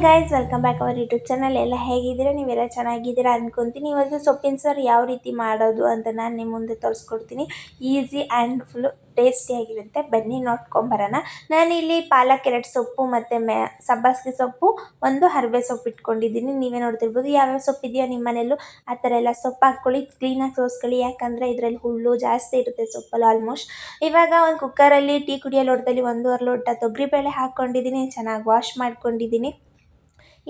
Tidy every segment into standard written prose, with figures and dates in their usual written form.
Guys welcome back our YouTube channel. ಎಲ್ಲ ಹೇಗಿದ್ದೀರಾ? ನೀವೆಲ್ಲ ಚೆನ್ನಾಗಿದ್ದೀರಾ ಅನ್ಕೊಂತೀನಿ. ಇವತ್ತು ಸೊಪ್ಪಿನ ಸಾರು ಯಾವ ರೀತಿ ಮಾಡೋದು ಅಂತ ನಾನು ನಿಮ್ಮ ಮುಂದೆ ತೋರಿಸ್ಕೊಡ್ತೀನಿ. ಈಸಿ ಆ್ಯಂಡ್ ಫುಲ್ ಟೇಸ್ಟಿಯಾಗಿರುತ್ತೆ. ಬನ್ನಿ ನೋಡ್ಕೊಂಬರೋಣ. ನಾನಿಲ್ಲಿ ಪಾಲಕ್ 2 ಸೊಪ್ಪು ಮತ್ತು ಸಬ್ಬಾಸಿಗೆ ಸೊಪ್ಪು, ಒಂದು ಹರಿವೆ ಸೊಪ್ಪು ಇಟ್ಕೊಂಡಿದ್ದೀನಿ. ನೀವೇ ನೋಡ್ತಿರ್ಬೋದು. ಯಾವ್ಯಾವ ಸೊಪ್ಪು ಇದೆಯೋ ನಿಮ್ಮ ಮನೇಲೂ ಆ ಥರ ಎಲ್ಲ ಸೊಪ್ಪು ಹಾಕ್ಕೊಳ್ಳಿ, ಕ್ಲೀನಾಗಿ ಸೋಸ್ಕೊಳ್ಳಿ. ಯಾಕಂದರೆ ಇದರಲ್ಲಿ ಹುಲ್ಲು ಜಾಸ್ತಿ ಇರುತ್ತೆ ಸೊಪ್ಪಲ್ಲಿ ಆಲ್ಮೋಸ್ಟ್. ಇವಾಗ ಒಂದು ಕುಕ್ಕರಲ್ಲಿ ಟೀ ಕುಡಿಯೋ ಲೋಟದಲ್ಲಿ 1.5 ಲೋಟ ತೊಗರಿಬೇಳೆ ಹಾಕ್ಕೊಂಡಿದ್ದೀನಿ. ಚೆನ್ನಾಗಿ ವಾಶ್ ಮಾಡ್ಕೊಂಡಿದ್ದೀನಿ.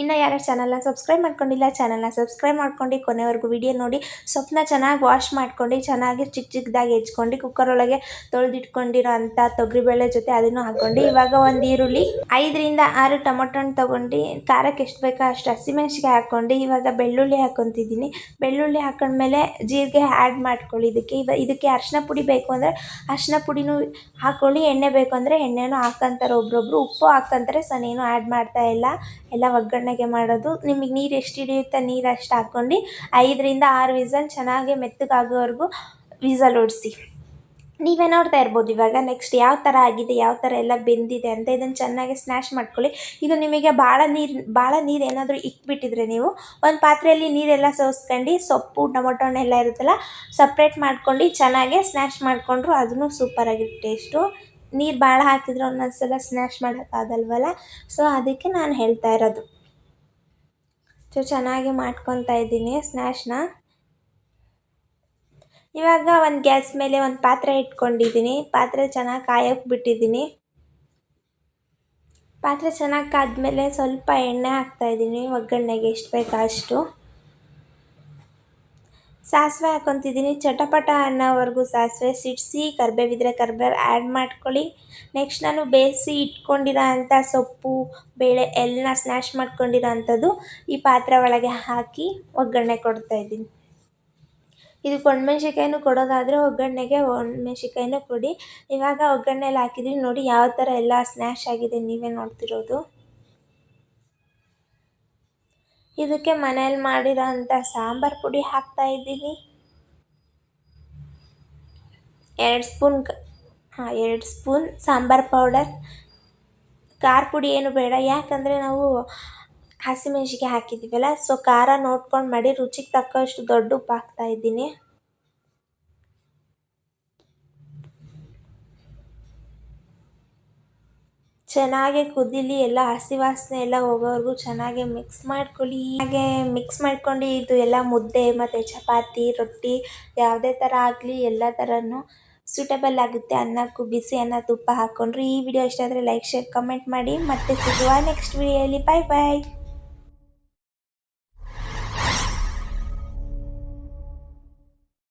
ಇನ್ನು ಯಾರು ಚಾನಲ್ನ ಸಬ್ಸ್ಕ್ರೈಬ್ ಮಾಡ್ಕೊಂಡಿಲ್ಲ, ಚಾನಲ್ನ ಸಬ್ಸ್ಕ್ರೈಬ್ ಮಾಡ್ಕೊಂಡು ಕೊನೆವರೆಗೂ ವಿಡಿಯೋ ನೋಡಿ. ಸೊಪ್ಪನ್ನ ಚೆನ್ನಾಗಿ ವಾಶ್ ಮಾಡ್ಕೊಂಡು ಚೆನ್ನಾಗಿ ಚಿಕ್ಕದಾಗಿ ಹೆಚ್ಕೊಂಡು ಕುಕ್ಕರ್ ತೊಳೆದಿಟ್ಕೊಂಡಿರೋ ಅಂಥ ತೊಗರಿಬೇಳೆ ಜೊತೆ ಅದನ್ನು ಹಾಕ್ಕೊಂಡು, ಇವಾಗ ಒಂದು ಈರುಳ್ಳಿ 5ರಿಂದ 6 ಟೊಮೊಟೊ ಹಣ್ಣು ತೊಗೊಂಡು ಖಾರಕ್ಕೆ ಎಷ್ಟು ಬೇಕೋ ಅಷ್ಟು ಹಸಿಮೆಣ್ಸಿಕಾಯಿ ಹಾಕ್ಕೊಂಡು, ಇವಾಗ ಬೆಳ್ಳುಳ್ಳಿ ಹಾಕ್ಕೊತಿದ್ದೀನಿ. ಬೆಳ್ಳುಳ್ಳಿ ಹಾಕೊಂಡ್ಮೇಲೆ ಜೀರಿಗೆ ಆ್ಯಡ್ ಮಾಡ್ಕೊಳ್ಳಿ. ಇದಕ್ಕೆ ಅರಿಶಿನ ಪುಡಿ ಬೇಕು ಅಂದರೆ ಅರಿಶಿನ ಪುಡಿನೂ ಹಾಕ್ಕೊಳ್ಳಿ, ಎಣ್ಣೆ ಬೇಕು ಅಂದರೆ ಎಣ್ಣೆನೂ ಹಾಕ್ಕೊಂತಾರೆ ಒಬ್ರೊಬ್ರು, ಉಪ್ಪು ಹಾಕ್ಕೊಂತಾರೆ. ಸೊ ನಾನು ಆ್ಯಡ್ ಮಾಡ್ತಾ ಇಲ್ಲ, ಎಲ್ಲ ಒಗ್ಗರಣೆಗೆ ಮಾಡೋದು. ನಿಮಗೆ ನೀರು ಎಷ್ಟು ಹಿಡಿಯುತ್ತೆ ನೀರು ಅಷ್ಟು ಹಾಕ್ಕೊಂಡು 5ರಿಂದ 6 ವಿಸಲ್ ಚೆನ್ನಾಗಿ ಮೆತ್ತಗಾಗೋವರೆಗೂ ವಿಸಲ್ ಓಡಿಸಿ. ನೀವೇ ನೋಡ್ತಾ ಇರ್ಬೋದು ಇವಾಗ ನೆಕ್ಸ್ಟ್ ಯಾವ ಥರ ಆಗಿದೆ, ಯಾವ ಥರ ಎಲ್ಲ ಬೆಂದಿದೆ ಅಂತ. ಇದನ್ನು ಚೆನ್ನಾಗಿ ಸ್ನ್ಯಾಶ್ ಮಾಡ್ಕೊಳ್ಳಿ. ಇದು ನಿಮಗೆ ಭಾಳ ನೀರು ಏನಾದರೂ ಇಕ್ಬಿಟ್ಟಿದ್ರೆ ನೀವು ಒಂದು ಪಾತ್ರೆಯಲ್ಲಿ ನೀರೆಲ್ಲ ಸೋಸ್ಕೊಂಡು ಸೊಪ್ಪು ಟೊಮೊಟೊ ಹಣ್ಣೆಲ್ಲ ಇರುತ್ತಲ್ಲ ಸಪ್ರೇಟ್ ಮಾಡ್ಕೊಂಡು ಚೆನ್ನಾಗಿ ಸ್ನ್ಯಾಶ್ ಮಾಡಿಕೊಂಡ್ರು ಅದನ್ನು ಸೂಪರಾಗಿರುತ್ತೆ ಟೇಸ್ಟು. ನೀರು ಭಾಳ ಹಾಕಿದ್ರೆ ಒಂದೊಂದು ಸಲ ಸ್ನ್ಯಾಶ್ ಮಾಡೋಕ್ಕಾಗಲ್ವಲ್ಲ, ಸೊ ಅದಕ್ಕೆ ನಾನು ಹೇಳ್ತಾ ಇರೋದು. ಸೊ ಚೆನ್ನಾಗಿ ಮಾಡ್ಕೊತಾ ಇದ್ದೀನಿ ಸ್ನ್ಯಾಶ್ನ. ಇವಾಗ ಒಂದು ಗ್ಯಾಸ್ ಮೇಲೆ ಒಂದು ಪಾತ್ರೆ ಇಟ್ಕೊಂಡಿದ್ದೀನಿ. ಪಾತ್ರೆ ಚೆನ್ನಾಗಿ ಕಾಯೋಕ್ಕೆ ಬಿಟ್ಟಿದ್ದೀನಿ. ಪಾತ್ರೆ ಚೆನ್ನಾಗಿ ಕಾದ್ಮೇಲೆ ಸ್ವಲ್ಪ ಎಣ್ಣೆ ಹಾಕ್ತಾಯಿದ್ದೀನಿ. ಒಗ್ಗರಣೆಗೆ ಎಷ್ಟು ಬೇಕೋ ಅಷ್ಟು ಸಾಸಿವೆ ಹಾಕ್ಕೊತಿದ್ದೀನಿ. ಚಟಪಟ ಅನ್ನೋವರೆಗೂ ಸಾಸಿವೆ ಸಿಡಿಸಿ, ಕರಿಬೇವಿದ್ರೆ ಕರಿಬೇವು ಆ್ಯಡ್ ಮಾಡ್ಕೊಳ್ಳಿ. ನೆಕ್ಸ್ಟ್ ನಾನು ಬೇಯಿಸಿ ಇಟ್ಕೊಂಡಿರೋ ಅಂಥ ಸೊಪ್ಪು ಬೇಳೆ ಎಲ್ಲ ಸ್ನ್ಯಾಶ್ ಮಾಡ್ಕೊಂಡಿರೋ ಅಂಥದ್ದು ಈ ಪಾತ್ರೆ ಒಳಗೆ ಹಾಕಿ ಒಗ್ಗರಣೆ ಕೊಡ್ತಾಯಿದ್ದೀನಿ. ಇದಕ್ಕೆ ಒಣಮೆಣ್ಸಿಕಾಯಿನೂ ಕೊಡೋದಾದರೆ ಒಗ್ಗರಣೆಗೆ ಒಣಮೆಣ್ಸಿಕಾಯಿನೂ ಕೊಡಿ. ಇವಾಗ ಒಗ್ಗರಣೆಯಲ್ಲಿ ಹಾಕಿದ್ದೀನಿ ನೋಡಿ ಯಾವ ಥರ ಎಲ್ಲ ಸ್ನ್ಯಾಶ್ ಆಗಿದೆ, ನೀವೇ ನೋಡ್ತಿರೋದು. ಇದಕ್ಕೆ ಮನೇಲಿ ಮಾಡಿರೋ ಅಂಥ ಸಾಂಬಾರು ಪುಡಿ ಹಾಕ್ತಾಯಿದ್ದೀನಿ. 2 ಸ್ಪೂನ್ ಸಾಂಬಾರು ಪೌಡರ್. ಖಾರ ಪುಡಿ ಏನು ಬೇಡ, ಯಾಕಂದರೆ ನಾವು ಹಸಿಮೆಣ್ಸಿಕಾಯಿ ಹಾಕಿದ್ದೀವಲ್ಲ, ಸೊ ಖಾರ ನೋಡ್ಕೊಂಡು ಮಾಡಿ. ರುಚಿಗೆ ತಕ್ಕಷ್ಟು ದೊಡ್ಡ ಉಪ್ಪು ಹಾಕ್ತಾಯಿದ್ದೀನಿ. ಚೆನ್ನಾಗಿ ಕುದೀಲಿ, ಎಲ್ಲ ಹಸಿ ವಾಸನೆ ಎಲ್ಲ ಹೋಗೋವರೆಗೂ ಚೆನ್ನಾಗಿ ಮಿಕ್ಸ್ ಮಾಡ್ಕೊಳ್ಳಿ. ಹಾಗೆ ಮಿಕ್ಸ್ ಮಾಡ್ಕೊಂಡು ಇದು ಎಲ್ಲ ಮುದ್ದೆ ಮತ್ತು ಚಪಾತಿ, ರೊಟ್ಟಿ ಯಾವುದೇ ಥರ ಆಗಲಿ ಎಲ್ಲ ಥರನೂ ಸೂಟಬಲ್ ಆಗುತ್ತೆ. ಅನ್ನಕ್ಕೂ ಬಿಸಿ ಅನ್ನ ತುಪ್ಪ ಹಾಕ್ಕೊಂಡ್ರೆ. ಈ ವಿಡಿಯೋ ಇಷ್ಟ ಆದರೆ ಲೈಕ್, ಶೇರ್, ಕಮೆಂಟ್ ಮಾಡಿ. ಮತ್ತೆ ಸಿಗುವ ನೆಕ್ಸ್ಟ್ ವಿಡಿಯೋಲಿ. ಬಾಯ್ ಬಾಯ್.